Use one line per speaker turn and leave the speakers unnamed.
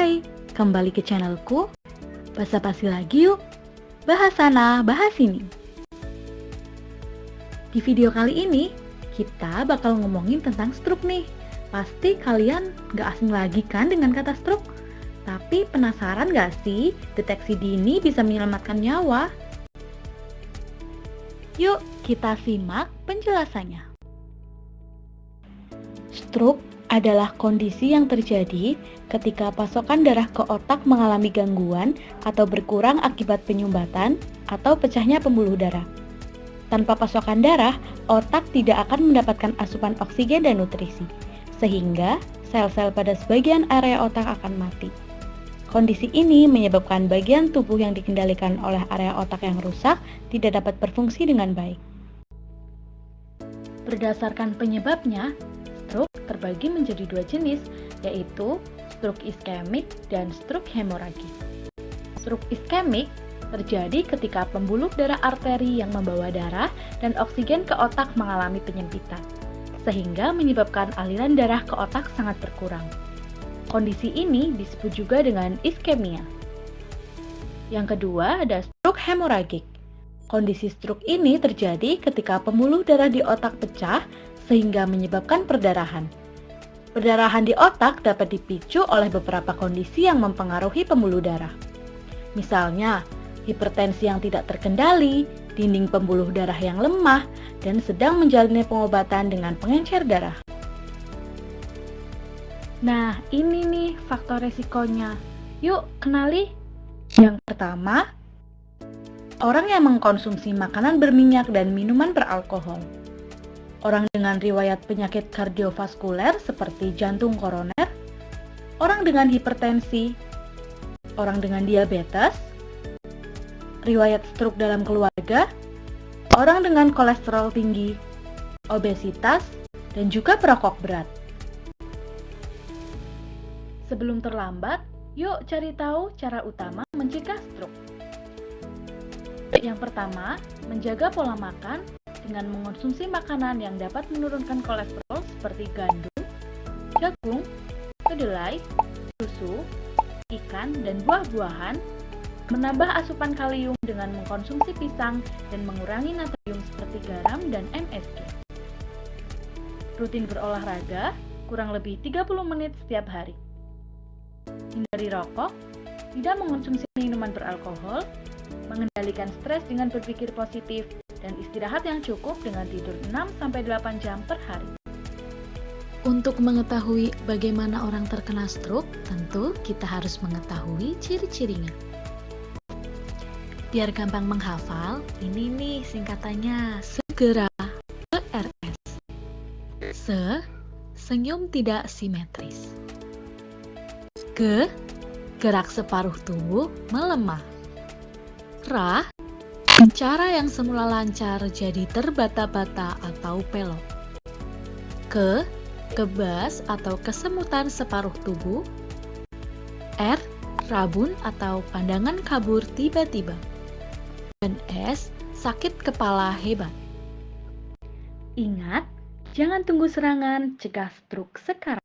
Hai, kembali ke channelku. Basa-basi lagi yuk. Bahas sana, bahas sini. Di video kali ini, kita bakal ngomongin tentang stroke nih. Pasti kalian gak asing lagi kan dengan kata stroke? Tapi penasaran gak sih, deteksi dini bisa menyelamatkan nyawa? Yuk, kita simak penjelasannya. Stroke adalah kondisi yang terjadi ketika pasokan darah ke otak mengalami gangguan atau berkurang akibat penyumbatan atau pecahnya pembuluh darah. Tanpa pasokan darah, otak tidak akan mendapatkan asupan oksigen dan nutrisi, sehingga sel-sel pada sebagian area otak akan mati. Kondisi ini menyebabkan bagian tubuh yang dikendalikan oleh area otak yang rusak tidak dapat berfungsi dengan baik. Berdasarkan penyebabnya, stroke terbagi menjadi dua jenis, yaitu stroke iskemik dan stroke hemoragik. Stroke iskemik terjadi ketika pembuluh darah arteri yang membawa darah dan oksigen ke otak mengalami penyempitan, sehingga menyebabkan aliran darah ke otak sangat berkurang. Kondisi ini disebut juga dengan iskemia. Yang kedua ada stroke hemoragik. Kondisi stroke ini terjadi ketika pembuluh darah di otak pecah sehingga menyebabkan perdarahan. Perdarahan di otak dapat dipicu oleh beberapa kondisi yang mempengaruhi pembuluh darah. Misalnya, hipertensi yang tidak terkendali, dinding pembuluh darah yang lemah, dan sedang menjalani pengobatan dengan pengencer darah. Nah, ini nih faktor resikonya. Yuk, kenali. Yang pertama, orang yang mengkonsumsi makanan berminyak dan minuman beralkohol. Orang dengan riwayat penyakit kardiovaskuler seperti jantung koroner, orang dengan hipertensi, orang dengan diabetes, riwayat stroke dalam keluarga, orang dengan kolesterol tinggi, obesitas, dan juga perokok berat. Sebelum terlambat, yuk cari tahu cara utama mencegah stroke. Yang pertama, menjaga pola makan dengan mengonsumsi makanan yang dapat menurunkan kolesterol seperti gandum, jagung, kedelai, susu, ikan, dan buah-buahan, menambah asupan kalium dengan mengkonsumsi pisang dan mengurangi natrium seperti garam dan MSG. Rutin berolahraga, kurang lebih 30 menit setiap hari. Hindari rokok, tidak mengonsumsi minuman beralkohol, mengendalikan stres dengan berpikir positif, dan istirahat yang cukup dengan tidur 6-8 jam per hari.
Untuk mengetahui bagaimana orang terkena stroke, tentu kita harus mengetahui ciri-cirinya. Biar gampang menghafal, ini nih singkatannya segera ERS. Senyum tidak simetris. Gerak separuh tubuh melemah. Cara yang semula lancar jadi terbata-bata atau pelok. Kebas atau kesemutan separuh tubuh. Rabun atau pandangan kabur tiba-tiba. Dan sakit kepala hebat.
Ingat, jangan tunggu serangan, cegah stroke sekarang.